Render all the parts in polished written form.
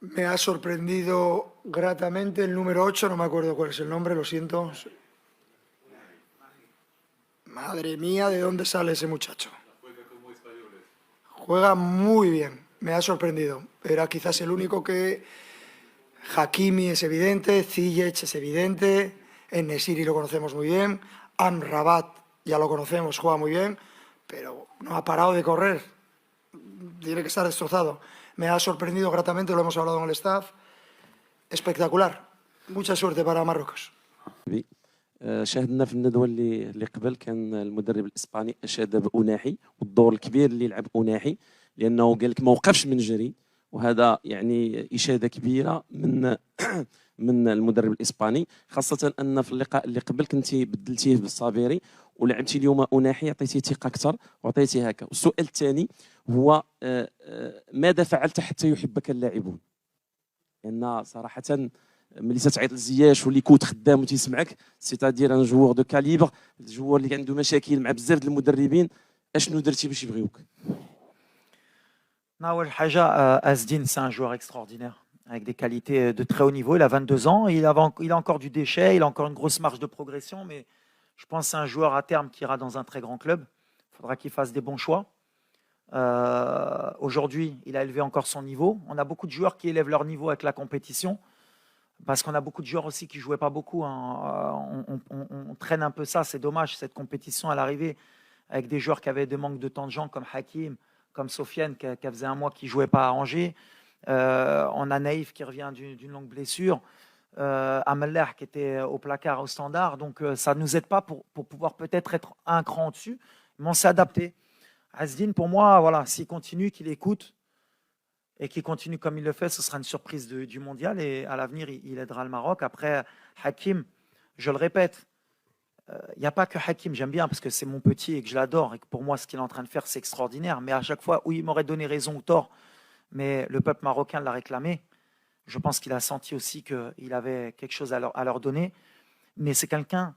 Me ha sorprendido gratamente el número 8, no me acuerdo cuál es el nombre, lo siento. Madre mía, ¿de dónde sale ese muchacho? Juega muy bien, me ha sorprendido. Era quizás el único que... Hakimi es evidente, Ziyech es evidente, En-Nesyri lo conocemos muy bien, Amrabat ya lo conocemos, juega muy bien, pero no ha parado de correr. Tiene que estar destrozado. Me ha sorprendido gratamente, lo hemos hablado en el staff. Espectacular. Mucha suerte para Marruecos. شاهدنا في الندوه اللي قبل كان المدرب الاسباني اشاد بأناحي والدور الكبير اللي لعب أناحي لانه قال لك ما وقفش من جري وهذا يعني اشاده كبيره من من المدرب الاسباني خاصه ان في اللقاء اللي قبل كنتي بدلتيه بالصابيري ولعبتي اليوم أناحي عطيتيه ثقه اكثر وعطيتيه هكا. والسؤال الثاني هو ماذا فعلت حتى يحبك اللاعبون؟ لان صراحه ملي تتعيط لزياش واللي كوت خدام وتيسمعك سيتادير ان جوور دو كاليبر الجوار اللي عنده مشاكل مع بزاف ديال المدربين اشنو درتي باش يبغيوك؟ أول حاجة Asdin, c'est un joueur extraordinaire avec des qualités de très haut niveau. Il a 22 ans, il a encore du déchet, il a encore une grosse marge de progression, mais je pense que c'est un joueur à terme qui ira dans un très grand club. Il faudra qu'il fasse des bons choix. Aujourd'hui, il a élevé encore son niveau. On a beaucoup de joueurs qui élèvent leur niveau avec la compétition, parce qu'on a beaucoup de joueurs aussi qui ne jouaient pas beaucoup. On traîne un peu ça, c'est dommage, cette compétition à l'arrivée, avec des joueurs qui avaient des manques de temps de jeu, comme Hakim, comme Sofiane, qui faisait un mois qu'il ne jouait pas à Angers. On a Naïf qui revient d'une longue blessure. Ameller qui était au placard, au standard. Donc, ça ne nous aide pas pour pouvoir peut-être être un cran au-dessus, mais on s'est adapté. Asdin, pour moi, voilà, s'il continue, qu'il écoute et qu'il continue comme il le fait, ce sera une surprise du mondial et à l'avenir, il aidera le Maroc. Après, Hakim, je le répète, il n'y a pas que Hakim, j'aime bien parce que c'est mon petit et que je l'adore et que pour moi, ce qu'il est en train de faire, c'est extraordinaire. Mais à chaque fois, oui, il m'aurait donné raison ou tort, mais le peuple marocain l'a réclamé. Je pense qu'il a senti aussi qu'il avait quelque chose à leur donner. Mais c'est quelqu'un,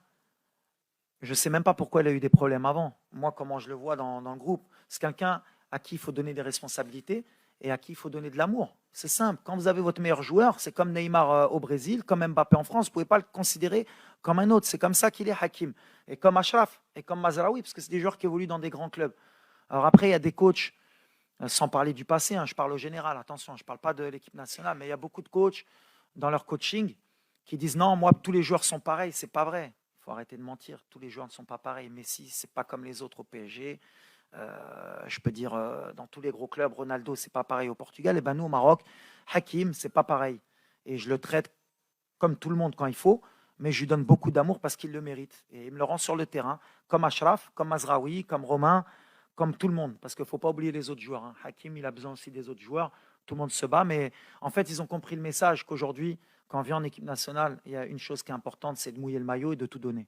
je ne sais même pas pourquoi il a eu des problèmes avant. Moi, comment je le vois dans le groupe, c'est quelqu'un à qui il faut donner des responsabilités et à qui il faut donner de l'amour. C'est simple. Quand vous avez votre meilleur joueur, c'est comme Neymar au Brésil, comme Mbappé en France, vous ne pouvez pas le considérer comme un autre. C'est comme ça qu'il est Hakim. Et comme Achraf, et comme Mazraoui, parce que c'est des joueurs qui évoluent dans des grands clubs. Alors après, il y a des coachs, sans parler du passé, je parle au général, attention, je ne parle pas de l'équipe nationale, mais il y a beaucoup de coachs dans leur coaching qui disent non, moi, tous les joueurs sont pareils. Ce n'est pas vrai. Il faut arrêter de mentir. Tous les joueurs ne sont pas pareils. Messi, ce n'est pas comme les autres au PSG. Je peux dire dans tous les gros clubs, Ronaldo, c'est pas pareil au Portugal. Et ben nous au Maroc, Hakim, c'est pas pareil. Et je le traite comme tout le monde quand il faut, mais je lui donne beaucoup d'amour parce qu'il le mérite. Et il me le rend sur le terrain, comme Achraf, comme Mazraoui, comme Romain, comme tout le monde. Parce qu'il ne faut pas oublier les autres joueurs. Hakim, il a besoin aussi des autres joueurs. Tout le monde se bat, mais en fait, ils ont compris le message qu'aujourd'hui, quand on vient en équipe nationale, il y a une chose qui est importante, c'est de mouiller le maillot et de tout donner.